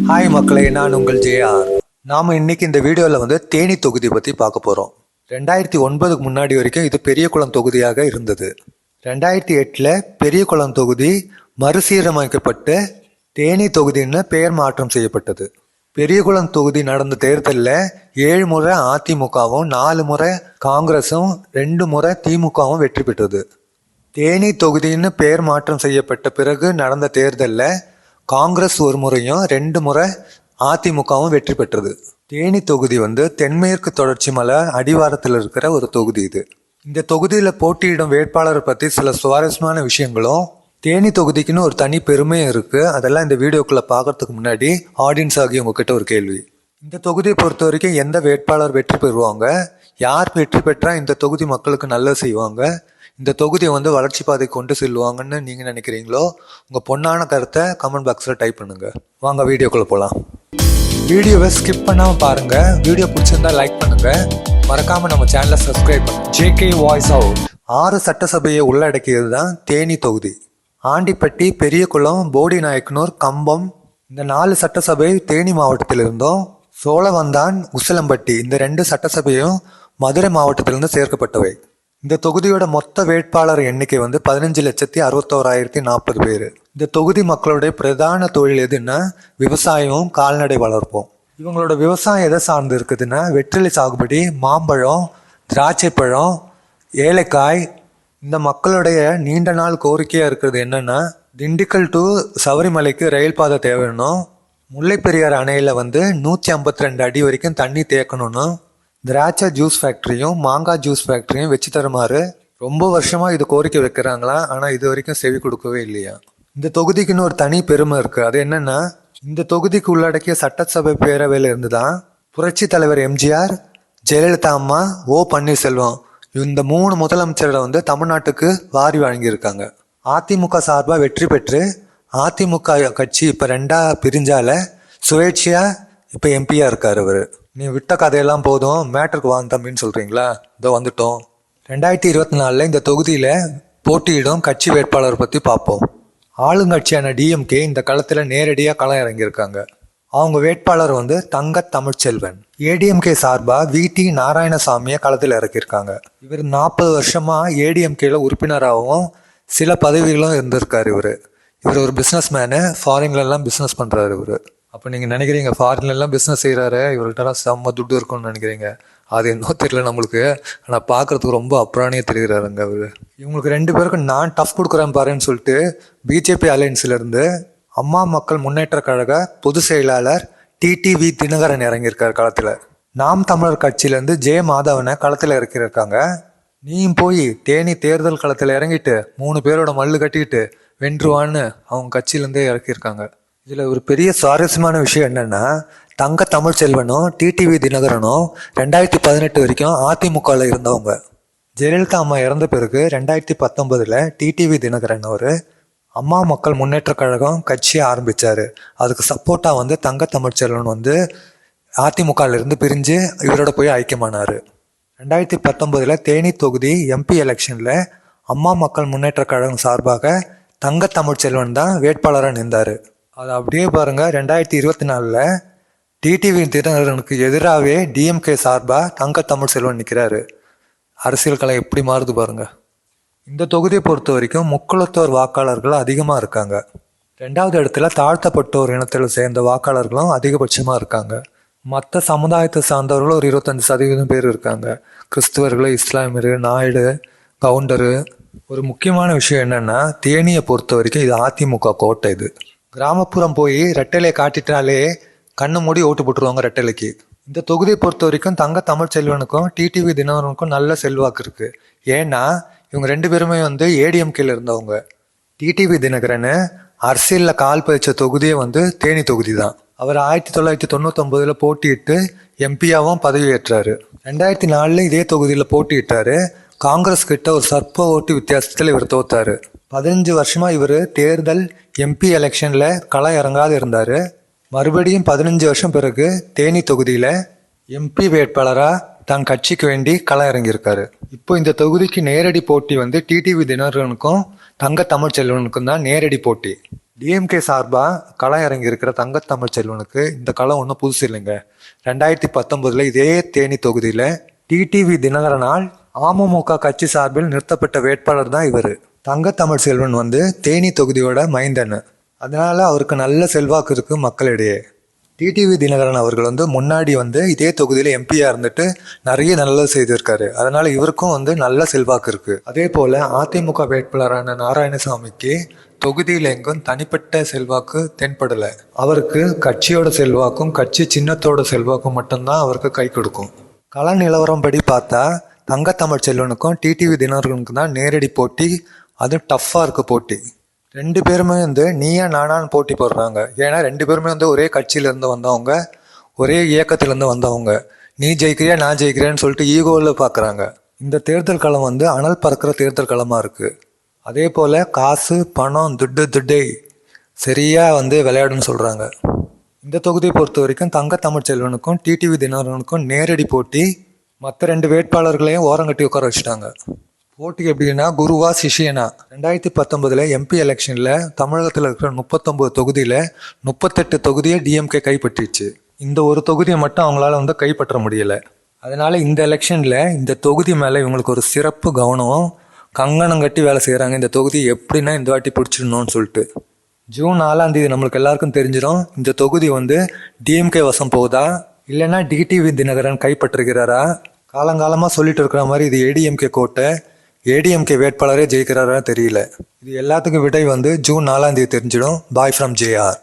Hi மக்களே, நான் உங்கள் ஜேஆர். நாம் இன்னைக்கு இந்த வீடியோவில் தேனி தொகுதி பற்றி பார்க்க போகிறோம். 2009க்கு முன்னாடி வரைக்கும் இது பெரியகுளம் தொகுதியாக இருந்தது. 2008 பெரியகுளம் தொகுதி மறுசீரமைக்கப்பட்டு தேனி தொகுதின்னு பெயர் மாற்றம் செய்யப்பட்டது. பெரியகுளம் தொகுதி நடந்த தேர்தலில் 7 முறை அதிமுகவும் 4 முறை காங்கிரஸும் 2 முறை திமுகவும் வெற்றி பெற்றது. தேனி தொகுதின்னு பெயர் மாற்றம் செய்யப்பட்ட பிறகு நடந்த தேர்தலில் காங்கிரஸ் 1 முறையும் 2 முறை அதிமுகவும் வெற்றி பெற்றது. தேனி தொகுதி தென்மேற்கு தொடர்ச்சி மலை அடிவாரத்தில் இருக்கிற ஒரு தொகுதி இது. இந்த தொகுதியில் போட்டியிடும் வேட்பாளரை பற்றி சில சுவாரஸ்யமான விஷயங்களும் தேனி தொகுதிக்குன்னு ஒரு தனி பெருமையும் இருக்குது. அதெல்லாம் இந்த வீடியோக்குள்ளே பார்க்கறதுக்கு முன்னாடி ஆடியன்ஸ் ஆகி உங்ககிட்ட ஒரு கேள்வி. இந்த தொகுதியை பொறுத்த வரைக்கும் எந்த வேட்பாளர் வெற்றி பெறுவாங்க, யார் வெற்றி பெற்றால் இந்த தொகுதி மக்களுக்கு நல்லது செய்வாங்க, இந்த தொகுதியை வளர்ச்சி பாதை கொண்டு செல்வாங்கன்னு நீங்கள் நினைக்கிறீங்களோ உங்கள் பொண்ணான கருத்தை கமெண்ட் பாக்ஸில் டைப் பண்ணுங்கள். வாங்க வீடியோக்குள்ளே போகலாம். வீடியோவை ஸ்கிப் பண்ணாமல் பாருங்கள். வீடியோ பிடிச்சிருந்தா லைக் பண்ணுங்கள். மறக்காமல் நம்ம சேனலை சப்ஸ்கிரைப் பண்ணுங்கள். ஜேகே வாய்ஸ் அவுட் 6 சட்டசபையை உள்ளடக்கியது தான் தேனி தொகுதி. ஆண்டிப்பட்டி, பெரியகுளம், போடிநாயக்கனூர், கம்பம் இந்த 4 சட்டசபை தேனி மாவட்டத்தில் இருந்தும், சோழவந்தான், உசிலம்பட்டி இந்த 2 சட்டசபையும் மதுரை மாவட்டத்திலிருந்து சேர்க்கப்பட்டவை. இந்த தொகுதியோட மொத்த வேட்பாளர் எண்ணிக்கை 15,61,40 பேர். இந்த தொகுதி மக்களுடைய பிரதான தொழில் எதுன்னா விவசாயமும் கால்நடை வளர்ப்போம். இவங்களோட விவசாயம் எதை சார்ந்து இருக்குதுன்னா வெற்றிலை சாகுபடி, மாம்பழம், திராட்சை பழம், ஏலக்காய். இந்த மக்களுடைய நீண்ட நாள் கோரிக்கையாக இருக்கிறது என்னன்னா திண்டுக்கல் டு சபரிமலைக்கு ரயில் பாதை தேவைன்னும், முல்லை பெரியார் அணையில் 152 அடி வரைக்கும் தண்ணி தேக்கணும்னு, திராட்சை ஜூஸ் ஃபேக்ட்ரியும் மாங்காய் ஜூஸ் ஃபேக்ட்ரியும் வச்சு தருமாறு ரொம்ப வருஷமாக இது கோரிக்கை வைக்கிறாங்களா. ஆனால் இது வரைக்கும் செவி கொடுக்கவே இல்லையா. இந்த தொகுதிக்குன்னு ஒரு தனி பெருமை இருக்குது. அது என்னென்னா இந்த தொகுதிக்கு உள்ளடக்கிய சட்டசபை பேரவையில் இருந்து தான் புரட்சி தலைவர் எம்ஜிஆர், ஜெயலலிதா அம்மா, ஓ பன்னீர்செல்வம் இந்த 3 முதலமைச்சரை தமிழ்நாட்டுக்கு வாரி வழங்கியிருக்காங்க. அதிமுக சார்பாக வெற்றி பெற்று அதிமுக கட்சி இப்போ 2ஆ பிரிஞ்சால சுயேட்சையாக இப்போ எம்பியாக இருக்கார் அவர். நீ விட்ட கதையெல்லாம் போதும், மேட்டருக்கு வாங்க தம்பின்னு சொல்கிறீங்களா? இதோ வந்துட்டோம். 2024 இந்த தொகுதியில் போட்டியிடும் கட்சி வேட்பாளரை பற்றி பார்ப்போம். ஆளுங்கட்சியான டிஎம்கே இந்த களத்தில் நேரடியாக களம் இறங்கியிருக்காங்க. அவங்க வேட்பாளர் தங்க தமிழ்ச்செல்வன். ஏடிஎம்கே சார்பாக விடி நாராயணசாமியை களத்தில் இறக்கியிருக்காங்க. இவர் 40 வருஷமாக ஏடிஎம்கேல உறுப்பினராகவும் சில பதவிகளும் இருந்திருக்காரு. இவர் ஒரு பிஸ்னஸ் மேனு, ஃபாரின்லலாம் பிஸ்னஸ் பண்ணுறாரு இவர். அப்போ நீங்கள் நினைக்கிறீங்க ஃபாரின்லாம் பிஸ்னஸ் செய்கிறாரு, இவர்கிட்டலாம் செம்ம துட்டு இருக்கும்னு நினைக்கிறீங்க. அது என்னோ தெரியல நம்மளுக்கு. ஆனால் பார்க்குறதுக்கு ரொம்ப அப்புறானே தெரிகிறாருங்க அவர். இவங்களுக்கு 2 பேருக்கும் நான் டஃப் கொடுக்குறேன் பாருன்னு சொல்லிட்டு பிஜேபி அலையன்ஸ்லேருந்து அம்மா மக்கள் முன்னேற்ற கழக பொதுச் செயலாளர் டிடிவி தினகரன் இறங்கியிருக்கார் களத்தில். நாம் தமிழர் கட்சியிலேருந்து ஜே மாதவனை களத்தில் இறக்கியிருக்காங்க. நீயும் போய் தேனி தேர்தல் களத்தில் இறங்கிட்டு 3 பேரோட மல்லு கட்டிக்கிட்டு வென்றுவான்னு அவங்க கட்சியிலேருந்தே இறக்கியிருக்காங்க. இதில் ஒரு பெரிய சுவாரஸ்யமான விஷயம் என்னென்னா தங்க தமிழ்ச்செல்வனும் டிடிவி தினகரனும் 2018 வரைக்கும் அதிமுகவில் இருந்தவங்க. ஜெயலலிதா அம்மா இறந்த பிறகு 2019 டிடிவி தினகரன் அவர் அம்மா மக்கள் முன்னேற்ற கழகம் கட்சியை ஆரம்பித்தார். அதுக்கு சப்போர்ட்டாக தங்க தமிழ்ச்செல்வன் அதிமுகவிலிருந்து பிரிஞ்சு இவரோட போய் ஐக்கியமானார். 2019 தேனி தொகுதி எம்பி எலெக்ஷனில் அம்மா மக்கள் முன்னேற்ற கழகம் சார்பாக தங்க தமிழ்ச்செல்வன் தான் வேட்பாளராக நின்றார். அது அப்படியே பாருங்கள், 2024 டிடிவி தினகரனுக்கு எதிராகவே டிஎம்கே சார்பாக தங்க தமிழ்ச்செல்வன் நிற்கிறாரு. அரசியல் கலை எப்படி மாறுது பாருங்கள். இந்த தொகுதியை பொறுத்த வரைக்கும் முக்குளத்தோர் வாக்காளர்கள் அதிகமாக இருக்காங்க. 2வது இடத்துல தாழ்த்தப்பட்டோர் இனத்தில் சேர்ந்த வாக்காளர்களும் அதிகபட்சமாக இருக்காங்க. மற்ற சமுதாயத்தை சார்ந்தவர்களும் ஒரு 25% பேர் இருக்காங்க. கிறிஸ்துவர்கள், இஸ்லாமியர், நாயுடு, கவுண்டரு. ஒரு முக்கியமான விஷயம் என்னென்னா தேனியை பொறுத்த வரைக்கும் இது அதிமுக கோட்டை. இது கிராமப்புறம் போய் ரெட்டலையை காட்டிட்டாலே கண்ணு மூடி ஓட்டு போட்டுருவாங்க ரெட்டலைக்கு. இந்த தொகுதியை பொறுத்த வரைக்கும் தங்க தமிழ்ச்செல்வனுக்கும் டிடிவி தினகரனுக்கும் நல்ல செல்வாக்கு இருக்குது. ஏன்னா இவங்க 2 பேருமே ஏடிஎம்கேல இருந்தவங்க. டிடிவி தினகரன் அரசியலில் கால் பதிச்ச தொகுதியே தேனி தொகுதி தான். அவர் 1999 போட்டியிட்டு எம்பியாவும் பதவி ஏற்றாரு. 2004 இதே தொகுதியில் போட்டியிட்டாரு. காங்கிரஸ் கிட்ட ஒரு சர்ப்ப ஓட்டு வித்தியாசத்தில் இவர் தோத்தாரு. 15 வருஷமாக இவர் தேர்தல் எம்பி எலெக்ஷனில் களம் இறங்காது இருந்தார். மறுபடியும் 15 வருஷம் பிறகு தேனி தொகுதியில் எம்பி வேட்பாளராக தன் கட்சிக்கு வேண்டி களம் இறங்கியிருக்காரு. இப்போ இந்த தொகுதிக்கு நேரடி போட்டி டிடிவி தினகரனுக்கும் தங்க தமிழ்ச்செல்வனுக்கும் தான் நேரடி போட்டி. டிஎம்கே சார்பாக களம் இறங்கி இருக்கிற தங்கத்தமிழ் செல்வனுக்கு இந்த களம் ஒன்றும் புதுசு இல்லைங்க. 2019 இதே தேனி தொகுதியில் டிடிவி தினகரனால் அமமுக கட்சி சார்பில் நிறுத்தப்பட்ட வேட்பாளர் தான் இவர். தங்கத்தமிழ் செல்வன் வந்து தேனி தொகுதியோட மைந்தன். அதனால அவருக்கு நல்ல செல்வாக்கு இருக்கு மக்களிடையே. டிடிவி தினகரன் அவர்கள் வந்து முன்னாடி வந்து இதே தொகுதியில் எம்பியா இருந்துட்டு நிறைய நல்லது செய்திருக்காரு. அதனால இவருக்கும் வந்து நல்ல செல்வாக்கு இருக்கு. அதே போல அதிமுக வேட்பாளரான நாராயணசாமிக்கு தொகுதியில் எங்கும் தனிப்பட்ட செல்வாக்கு தென்படல. அவருக்கு கட்சியோட செல்வாக்கும் கட்சி சின்னத்தோட செல்வாக்கும் மட்டும்தான் அவருக்கு கை கொடுக்கும். கள நிலவரம் படி பார்த்தா தங்கத்தமிழ் செல்வனுக்கும் டிடிவி தினகரனுக்கும் தான் நேரடி போட்டி. அது டஃப்பாக இருக்கு போட்டி. ரெண்டு பேருமே வந்து நீயா நானான்னு போட்டி போடுறாங்க. ஏன்னா ரெண்டு பேருமே வந்து ஒரே கட்சியிலேருந்து வந்தவங்க, ஒரே இயக்கத்திலேருந்து வந்தவங்க. நீ ஜெயிக்கிறியா நான் ஜெயிக்கிறேன்னு சொல்லிட்டு ஈகோவில் பார்க்குறாங்க. இந்த தேர்தல் களம் வந்து அனல் பறக்கிற தேர்தல் களமாக இருக்குது. அதே போல் காசு பணம் துட்டை சரியாக வந்து விளையாடுன்னு சொல்கிறாங்க. இந்த தொகுதியை பொறுத்த வரைக்கும் தங்கத்தமிழ் செல்வனுக்கும் டிடிவி தினகரனுக்கும் நேரடி போட்டி. மற்ற ரெண்டு வேட்பாளர்களையும் ஓரங்கட்டி உட்கார வச்சுட்டாங்க. போட்டி எப்படின்னா குருவா சிஷியனா. 2019 எம்பி எலெக்ஷனில் தமிழகத்தில் இருக்கிற 39 தொகுதியில் 38 தொகுதியை டிஎம்கே கைப்பற்றிச்சு. இந்த ஒரு தொகுதியை மட்டும் அவங்களால வந்து கைப்பற்ற முடியல. அதனால இந்த எலெக்ஷனில் இந்த தொகுதி மேலே இவங்களுக்கு ஒரு சிறப்பு கவனம், கங்கணம் கட்டி வேலை செய்கிறாங்க. இந்த தொகுதி எப்படின்னா இந்த வாட்டி பிடிச்சிடணும்னு சொல்லிட்டு. ஜூன் 4 நம்மளுக்கு எல்லாருக்கும் தெரிஞ்சிடும் இந்த தொகுதி வந்து டிஎம்கே வசம் போகுதா இல்லைன்னா டிடிவி தினகரன் கைப்பற்றுகிறாரா. காலங்காலமாக சொல்லிட்டு இருக்கிற மாதிரி இது ஏடிஎம்கே கோட்டை. ஏடிஎம்கே வேட்பாளரே ஜெயிக்கிறாரா தெரியல. இது எல்லாத்துக்கும் விடை வந்து ஜூன் 4 தெரிஞ்சிடும். Bye from JR.